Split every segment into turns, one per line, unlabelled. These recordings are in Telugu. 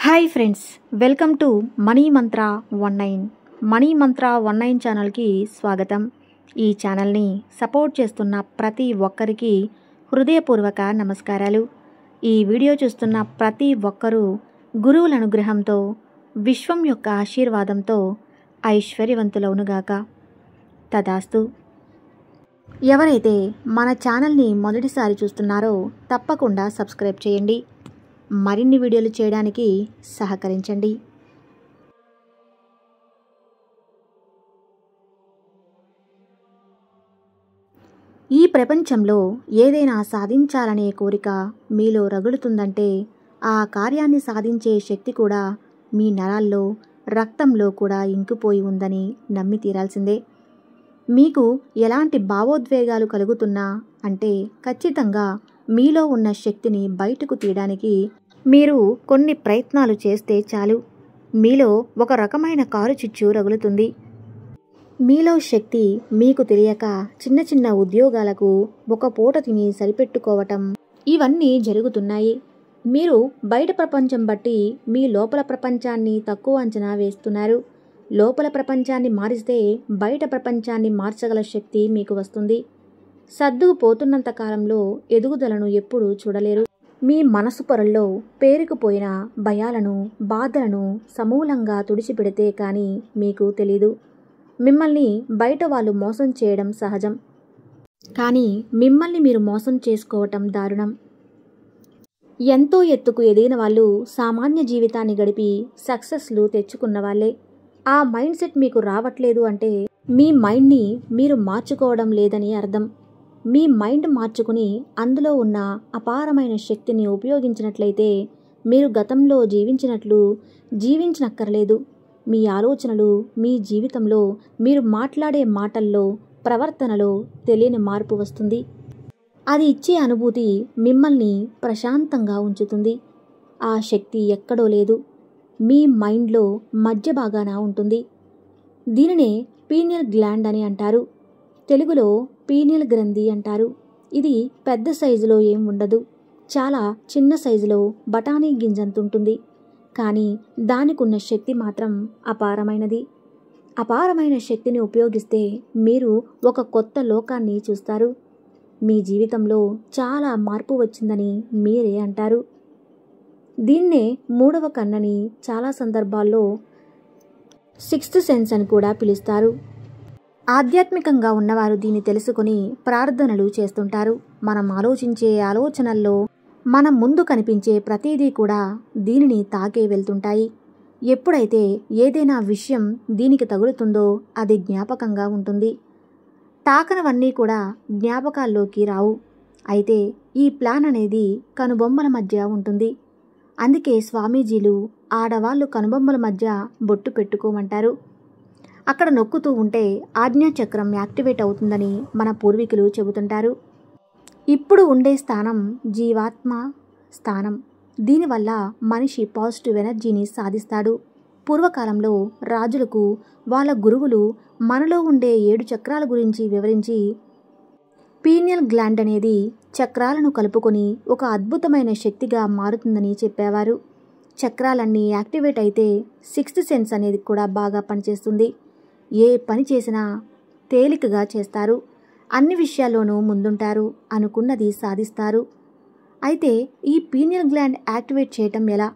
Hi friends, welcome to money Mantra 19. Money మంత్ర 19 ఛానల్కి స్వాగతం. ఈ ఛానల్ని సపోర్ట్ చేస్తున్న ప్రతి ఒక్కరికి హృదయపూర్వక నమస్కారాలు. ఈ వీడియో చూస్తున్న ప్రతి ఒక్కరూ గురువుల అనుగ్రహంతో, విశ్వం యొక్క ఆశీర్వాదంతో ఐశ్వర్యవంతులవునుగాక. తదాస్తు. ఎవరైతే మన ఛానల్ని మొదటిసారి చూస్తున్నారో తప్పకుండా సబ్స్క్రైబ్ చేయండి. మరిన్ని వీడియోలు చేయడానికి సహకరించండి. ఈ ప్రపంచంలో ఏదైనా సాధించాలనే కోరిక మీలో రగులుతుందంటే ఆ కార్యాన్ని సాధించే శక్తి కూడా మీ నరాల్లో, రక్తంలో కూడా ఇంకిపోయి ఉందని నమ్మి తీరాల్సిందే. మీకు ఎలాంటి భావోద్వేగాలు కలుగుతున్నా అంటే ఖచ్చితంగా మీలో ఉన్న శక్తిని బయటకు తీయడానికి మీరు కొన్ని ప్రయత్నాలు చేస్తే చాలు, మీలో ఒక రకమైన కారు చిచ్చు రగులుతుంది. మీలో శక్తి మీకు తెలియక చిన్న చిన్న ఉద్యోగాలకు ఒక పూట తిని సరిపెట్టుకోవటం ఇవన్నీ జరుగుతున్నాయి. మీరు బయట ప్రపంచం బట్టి మీ లోపల ప్రపంచాన్ని తక్కువ అంచనా వేస్తున్నారు. లోపల ప్రపంచాన్ని మారిస్తే బయట ప్రపంచాన్ని మార్చగల శక్తి మీకు వస్తుంది. సర్దుకుపోతున్నంత కాలంలో ఎదుగుదలను ఎప్పుడూ చూడలేరు. మీ మనసు పొరల్లో పేరుకుపోయిన భయాలను, బాధలను సమూలంగా తుడిచిపెడితే కానీ మీకు తెలీదు. మిమ్మల్ని బయట వాళ్ళు మోసం చేయడం సహజం, కానీ మిమ్మల్ని మీరు మోసం చేసుకోవటం దారుణం. ఎంతో ఎత్తుకు ఎదిగిన వాళ్ళు సామాన్య జీవితాన్ని గడిపి సక్సెస్లు తెచ్చుకున్న వాళ్ళే. ఆ మైండ్ సెట్ మీకు రావట్లేదు అంటే మీ మైండ్ని మీరు మార్చుకోవడం లేదని అర్థం. మీ మైండ్ మార్చుకుని అందులో ఉన్న అపారమైన శక్తిని ఉపయోగించినట్లయితే మీరు గతంలో జీవించినట్లు జీవించనక్కర్లేదు. మీ ఆలోచనలు, మీ జీవితంలో మీరు మాట్లాడే మాటల్లో, ప్రవర్తనలో తెలియని మార్పు వస్తుంది. అది ఇచ్చే అనుభూతి మిమ్మల్ని ప్రశాంతంగా ఉంచుతుంది. ఆ శక్తి ఎక్కడో లేదు, మీ మైండ్లో మధ్య భాగాన ఉంటుంది. దీనినే పీనియల్ గ్లాండ్ అని అంటారు. తెలుగులో పీనియల్ గ్రంథి అంటారు. ఇది పెద్ద సైజులో ఏం ఉండదు, చాలా చిన్న సైజులో బఠానీ గింజంతుంటుంది. కానీ దానికున్న శక్తి మాత్రం అపారమైనది. అపారమైన శక్తిని ఉపయోగిస్తే మీరు ఒక కొత్త లోకాన్ని చూస్తారు. మీ జీవితంలో చాలా మార్పు వచ్చిందని మీరే అంటారు. దీన్నే మూడవ కన్నని చాలా సందర్భాల్లో సిక్స్త్ సెన్స్ అని కూడా పిలుస్తారు. ఆధ్యాత్మికంగా ఉన్నవారు దీన్ని తెలుసుకుని ప్రార్థనలు చేస్తుంటారు. మనం ఆలోచించే ఆలోచనల్లో మనం ముందు కనిపించే ప్రతిదీ కూడా దీనిని తాకే వెళ్తుంటాయి. ఎప్పుడైతే ఏదైనా విషయం దీనికి తగులుతుందో అది జ్ఞాపకంగా ఉంటుంది. తాకనవన్నీ కూడా జ్ఞాపకాల్లోకి రావు. అయితే ఈ ప్లాన్ అనేది కనుబొమ్మల మధ్య ఉంటుంది. అందుకే స్వామీజీలు ఆడవాళ్ళు కనుబొమ్మల మధ్య బొట్టు పెట్టుకోమంటారు. అక్కడ నొక్కుతూ ఉంటే ఆజ్ఞాచక్రం యాక్టివేట్ అవుతుందని మన పూర్వీకులు చెబుతుంటారు. ఇప్పుడు ఉండే స్థానం జీవాత్మ స్థానం. దీనివల్ల మనిషి పాజిటివ్ ఎనర్జీని సాధిస్తాడు. పూర్వకాలంలో రాజులకు వాళ్ళ గురువులు మనలో ఉండే 7 చక్రాల గురించి వివరించి పీనియల్ గ్లాండ్ అనేది చక్రాలను కలుపుకొని ఒక అద్భుతమైన శక్తిగా మారుతుందని చెప్పేవారు. చక్రాలన్నీ యాక్టివేట్ అయితే సిక్స్త్ సెన్స్ అనేది కూడా బాగా పనిచేస్తుంది. ఏ పని చేసినా తేలికగా చేస్తారు. అన్ని విషయాల్లోనూ ముందుంటారు. అనుకున్నది సాధిస్తారు. అయితే ఈ పీనియల్ గ్లాండ్ యాక్టివేట్ చేయటం ఎలా?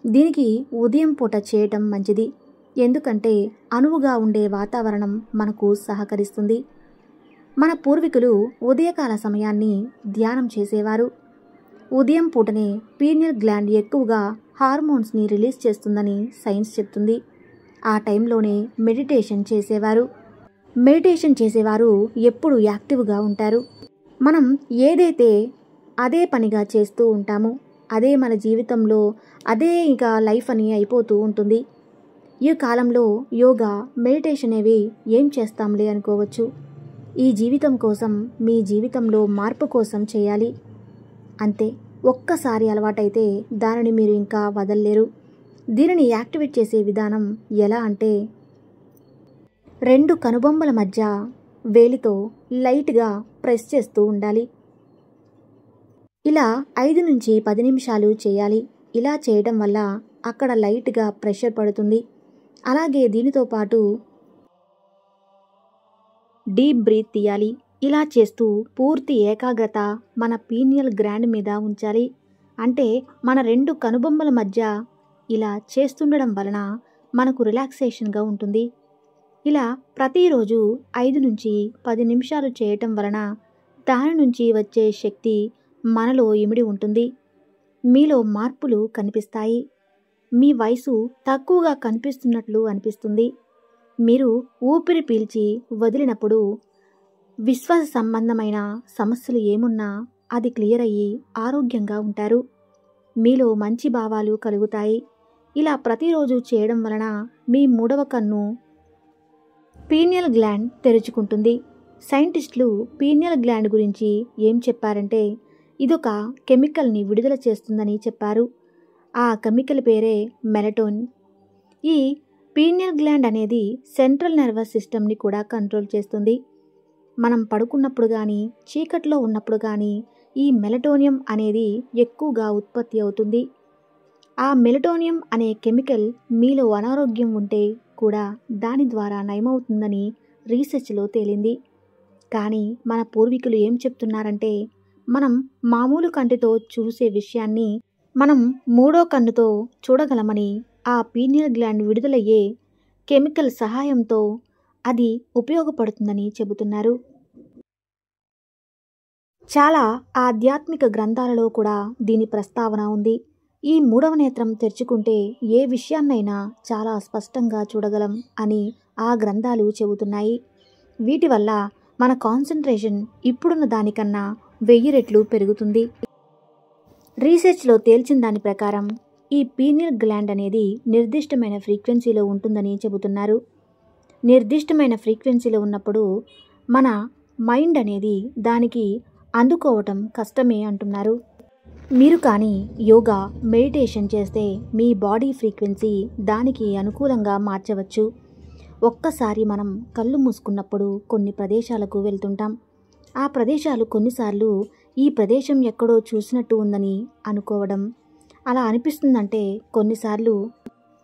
దీనికి ఉదయం పూట చేయటం మంచిది. ఎందుకంటే అనువుగా ఉండే వాతావరణం మనకు సహకరిస్తుంది. మన పూర్వీకులు ఉదయకాల సమయాన్ని ధ్యానం చేసేవారు. ఉదయం పూటనే పీనియల్ గ్లాండ్ ఎక్కువగా హార్మోన్స్ని రిలీజ్ చేస్తుందని సైన్స్ చెప్తుంది. ఆ టైంలోనే మెడిటేషన్ చేసేవారు ఎప్పుడు యాక్టివ్గా ఉంటారు. మనం ఏదైతే అదే పనిగా చేస్తూ ఉంటామో అదే మన జీవితంలో అదే ఇక లైఫ్ అని అయిపోతూ ఉంటుంది. ఈ కాలంలో యోగా, మెడిటేషన్ అవి ఏం చేస్తాంలే అనుకోవచ్చు. ఈ జీవితం కోసం, మీ జీవితంలో మార్పు కోసం చేయాలి. అంతే. ఒక్కసారి అలవాటైతే దానిని మీరు ఇంకా వదల్లేరు. దీనిని యాక్టివేట్ చేసే విధానం ఎలా అంటే 2 కనుబొమ్మల మధ్య వేలితో లైట్గా ప్రెస్ చేస్తూ ఉండాలి. ఇలా 5 నుంచి 10 నిమిషాలు చేయాలి. ఇలా చేయడం వల్ల అక్కడ లైట్గా ప్రెషర్ పడుతుంది. అలాగే దీనితో పాటు డీప్ బ్రీత్ తీయాలి. ఇలా చేస్తూ పూర్తి ఏకాగ్రత మన పీనియల్ గ్లాండ్ మీద ఉంచాలి. అంటే మన 2 కనుబొమ్మల మధ్య ఇలా చేస్తుండడం వలన మనకు రిలాక్సేషన్గా ఉంటుంది. ఇలా ప్రతిరోజు 5 నుంచి 10 నిమిషాలు చేయటం వలన దాని నుంచి వచ్చే శక్తి మనలో ఇమిడి ఉంటుంది. మీలో మార్పులు కనిపిస్తాయి. మీ వయసు తక్కువగా కనిపిస్తున్నట్లు అనిపిస్తుంది. మీరు ఊపిరి పీల్చి వదిలినప్పుడు విశ్వాస సంబంధమైన సమస్యలు ఏమున్నా అది క్లియర్ అయ్యి ఆరోగ్యంగా ఉంటారు. మీలో మంచి భావాలు కలుగుతాయి. ఇలా ప్రతిరోజు చేయడం వలన మీ 3వ కన్ను పీనియల్ గ్లాండ్ తెరుచుకుంటుంది. సైంటిస్టులు పీనియల్ గ్లాండ్ గురించి ఏం చెప్పారంటే ఇదొక కెమికల్ని విడుదల చేస్తుందని చెప్పారు. ఆ కెమికల్ పేరే మెలటోనిన్. ఈ పీనియల్ గ్లాండ్ అనేది సెంట్రల్ నర్వస్ సిస్టమ్ని కూడా కంట్రోల్ చేస్తుంది. మనం పడుకున్నప్పుడు కానీ చీకట్లో ఉన్నప్పుడు కానీ ఈ మెలటోనియం అనేది ఎక్కువగా ఉత్పత్తి అవుతుంది. ఆ మెలటోనియం అనే కెమికల్ మీలో అనారోగ్యం ఉంటే కూడా దాని ద్వారా నయమవుతుందని రీసెర్చ్లో తేలింది. కానీ మన పూర్వీకులు ఏం చెప్తున్నారంటే మనం మామూలు కంటితో చూసే విషయాన్ని మనం 3వ కన్నుతో చూడగలమని, ఆ పీనియల్ గ్లాండ్ విడుదలయ్యే కెమికల్ సహాయంతో అది ఉపయోగపడుతుందని చెబుతున్నారు. చాలా ఆధ్యాత్మిక గ్రంథాలలో కూడా దీని ప్రస్తావన ఉంది. ఈ 3వ నేత్రం తెరుచుకుంటే ఏ విషయాన్నైనా చాలా స్పష్టంగా చూడగలం అని ఆ గ్రంథాలు చెబుతున్నాయి. వీటి వల్ల మన కాన్సంట్రేషన్ ఇప్పుడున్న దానికన్నా 1000 రెట్లు పెరుగుతుంది. రీసెర్చ్లో తేల్చిన దాని ప్రకారం ఈ పీనియల్ గ్లాండ్ అనేది నిర్దిష్టమైన ఫ్రీక్వెన్సీలో ఉంటుందని చెబుతున్నారు. నిర్దిష్టమైన ఫ్రీక్వెన్సీలో ఉన్నప్పుడు మన మైండ్ అనేది దానికి అందుకోవటం కష్టమే అంటున్నారు. మీరు కానీ యోగా, మెడిటేషన్ చేస్తే మీ బాడీ ఫ్రీక్వెన్సీ దానికి అనుకూలంగా మార్చవచ్చు. ఒక్కసారి మనం కళ్ళు మూసుకున్నప్పుడు కొన్ని ప్రదేశాలకు వెళ్తుంటాం. ఆ ప్రదేశాలు కొన్నిసార్లు ఈ ప్రదేశం ఎక్కడో చూసినట్టు ఉందని అనుకోవడం. అలా అనిపిస్తుందంటే కొన్నిసార్లు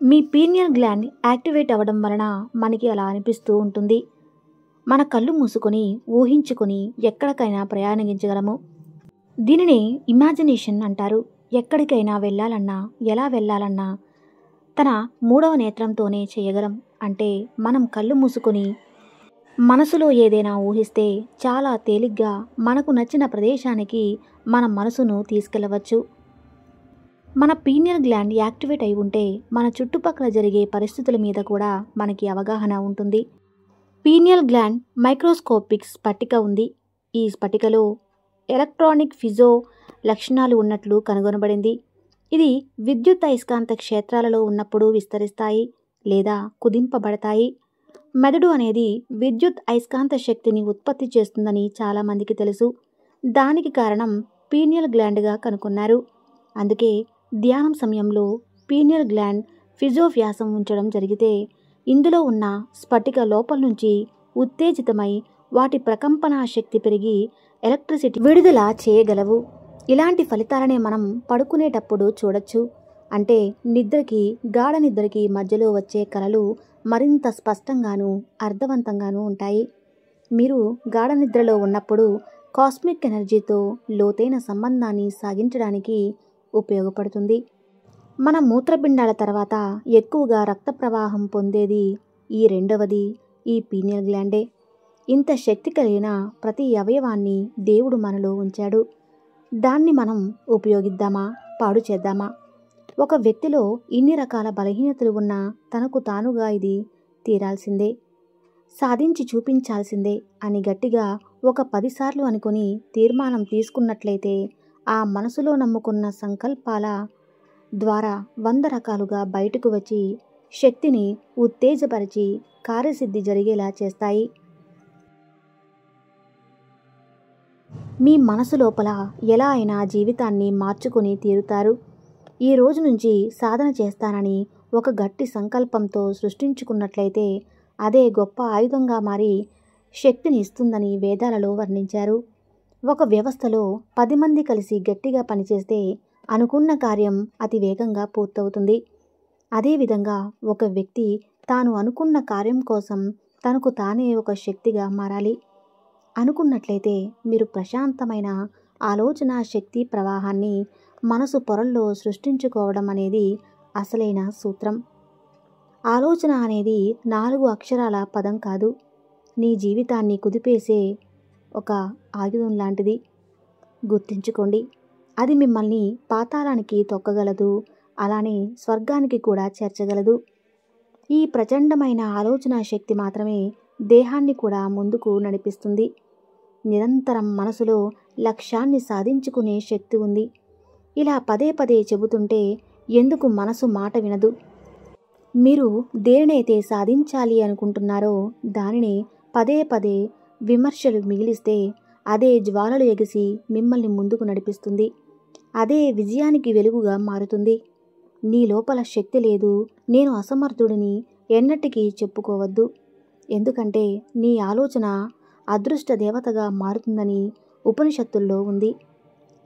మీ పీనియల్ గ్లాండ్ యాక్టివేట్ అవ్వడం వలన మనకి అలా అనిపిస్తూ ఉంటుంది. మన కళ్ళు మూసుకొని ఊహించుకొని ఎక్కడికైనా ప్రయాణించగలము. దీనినే ఇమాజినేషన్ అంటారు. ఎక్కడికైనా వెళ్ళాలన్నా, ఎలా వెళ్ళాలన్నా తన 3వ నేత్రంతోనే చేయగలం. అంటే మనం కళ్ళు మూసుకొని మనసులో ఏదైనా ఊహిస్తే చాలా తేలిగ్గా మనకు నచ్చిన ప్రదేశానికి మన మనసును తీసుకెళ్లవచ్చు. మన పీనియల్ గ్లాండ్ యాక్టివేట్ అయి ఉంటే మన చుట్టుపక్కల జరిగే పరిస్థితుల మీద కూడా మనకి అవగాహన ఉంటుంది. పీనియల్ గ్లాండ్ మైక్రోస్కోపిక్ స్ఫటిక ఉంది. ఈ స్ఫటికలో ఎలక్ట్రానిక్ ఫిజో లక్షణాలు ఉన్నట్లు కనుగొనబడింది. ఇది విద్యుత్ అయస్కాంత క్షేత్రాలలో ఉన్నప్పుడు విస్తరిస్తాయి లేదా కుదింపబడతాయి. మెదడు అనేది విద్యుత్ అయస్కాంత శక్తిని ఉత్పత్తి చేస్తుందని చాలామందికి తెలుసు. దానికి కారణం పీనియల్ గ్లాండ్గా కనుగొన్నారు. అందుకే ధ్యానం సమయంలో పీనియల్ గ్లాండ్ ఫిజో వ్యాసం ఉంచడం జరిగితే ఇందులో ఉన్న స్ఫటిక లోపల నుంచి ఉత్తేజితమై వాటి ప్రకంపన శక్తి పెరిగి ఎలక్ట్రిసిటీ విడుదల చేయగలవు. ఇలాంటి ఫలితాలనే మనం పడుకునేటప్పుడు చూడొచ్చు. అంటే నిద్రకి, గాఢ నిద్రకి మధ్యలో వచ్చే కలలు మరింత స్పష్టంగాను అర్థవంతంగాను ఉంటాయి. మీరు గాఢ నిద్రలో ఉన్నప్పుడు కాస్మిక్ ఎనర్జీతో లోతైన సంబంధాన్ని సాగించడానికి ఉపయోగపడుతుంది. మన మూత్రపిండాల తర్వాత ఎక్కువగా రక్త ప్రవాహం పొందేది ఈ రెండవది ఈ పీనియల్ గ్లాండే. ఇంత శక్తి కలిగిన ప్రతి అవయవాన్ని దేవుడు మనలో ఉంచాడు. దాన్ని మనం ఉపయోగిద్దామా, పాడు చేద్దామా? ఒక వ్యక్తిలో ఇన్ని రకాల బలహీనతలు ఉన్నా తనకు తానుగా ఇది తీరాల్సిందే, సాధించి చూపించాల్సిందే అని గట్టిగా ఒక 10 సార్లు అనుకుని తీర్మానం తీసుకున్నట్లయితే ఆ మనసులో నమ్ముకున్న సంకల్పాల ద్వారా 100 రకాలుగా బయటకు వచ్చి శక్తిని ఉత్తేజపరిచి కార్యసిద్ధి జరిగేలా చేస్తాయి. మీ మనసు లోపల ఎలా అయినా జీవితాన్ని మార్చుకొని తీరుతారు. ఈ రోజు నుంచి సాధన చేస్తానని ఒక గట్టి సంకల్పంతో సృష్టించుకున్నట్లయితే అదే గొప్ప ఆయుధంగా మారి శక్తిని ఇస్తుందని వేదాలలో వర్ణించారు. ఒక వ్యవస్థలో 10 మంది కలిసి గట్టిగా పనిచేస్తే అనుకున్న కార్యం అతి వేగంగా పూర్తవుతుంది. అదేవిధంగా ఒక వ్యక్తి తాను అనుకున్న కార్యం కోసం తనకు తానే ఒక శక్తిగా మారాలి అనుకున్నట్లయితే మీరు ప్రశాంతమైన ఆలోచన శక్తి ప్రవాహాన్ని మనసు పొరల్లో సృష్టించుకోవడం అనేది అసలైన సూత్రం. ఆలోచన అనేది 4 అక్షరాల పదం కాదు, నీ జీవితాన్ని కుదిపేసే ఒక ఆయుధం లాంటిది. గుర్తుంచుకోండి, అది మిమ్మల్ని పాతాళానికి తొక్కగలదు, అలానే స్వర్గానికి కూడా చేర్చగలదు. ఈ ప్రచండమైన ఆలోచన శక్తి మాత్రమే దేహాన్ని కూడా ముందుకు నడిపిస్తుంది. నిరంతరం మనసులో లక్ష్యాన్ని సాధించుకునే శక్తి ఉంది. ఇలా పదే పదే చెబుతుంటే ఎందుకు మనసు మాట వినదు? మీరు దేనినైతే సాధించాలి అనుకుంటున్నారో దానిని పదే పదే విమర్శలు మిగిలిస్తే అదే జ్వాలలు ఎగిసి మిమ్మల్ని ముందుకు నడిపిస్తుంది. అదే విజయానికి వెలుగుగా మారుతుంది. నీ లోపల శక్తి లేదు, నేను అసమర్థుడిని ఎన్నటికీ చెప్పుకోవద్దు. ఎందుకంటే నీ ఆలోచన అదృష్ట దేవతగా మారుతుందని ఉపనిషత్తుల్లో ఉంది.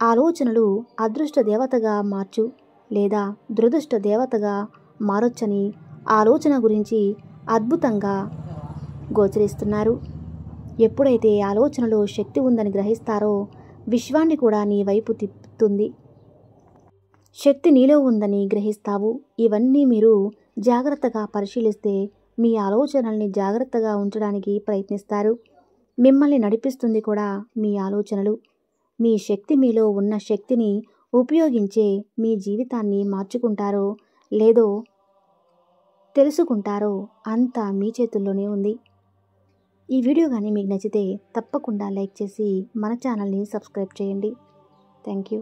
ఆలోచనలు అదృష్ట దేవతగా మార్చు లేదా దురదృష్ట దేవతగా మారొచ్చని ఆలోచన గురించి అద్భుతంగా గోచరిస్తున్నారు. ఎప్పుడైతే ఆలోచనలో శక్తి ఉందని గ్రహిస్తారో విశ్వాన్ని కూడా నీ వైపు తిప్పుతుంది. శక్తి నీలో ఉందని గ్రహిస్తావు. ఇవన్నీ మీరు జాగ్రత్తగా పరిశీలిస్తే మీ ఆలోచనల్ని జాగ్రత్తగా ఉంచడానికి ప్రయత్నిస్తారు. మిమ్మల్ని నడిపిస్తుంది కూడా మీ ఆలోచనలు. మీ శక్తి మీలో ఉన్న శక్తిని ఉపయోగించే మీ జీవితాన్ని మార్చుకుంటారో లేదో తెలుసుకుంటారో అంతా మీ చేతుల్లోనే ఉంది. ఈ వీడియో కానీ మీకు నచ్చితే తప్పకుండా లైక్ చేసి మన ఛానల్ని సబ్స్క్రైబ్ చేయండి. Thank you.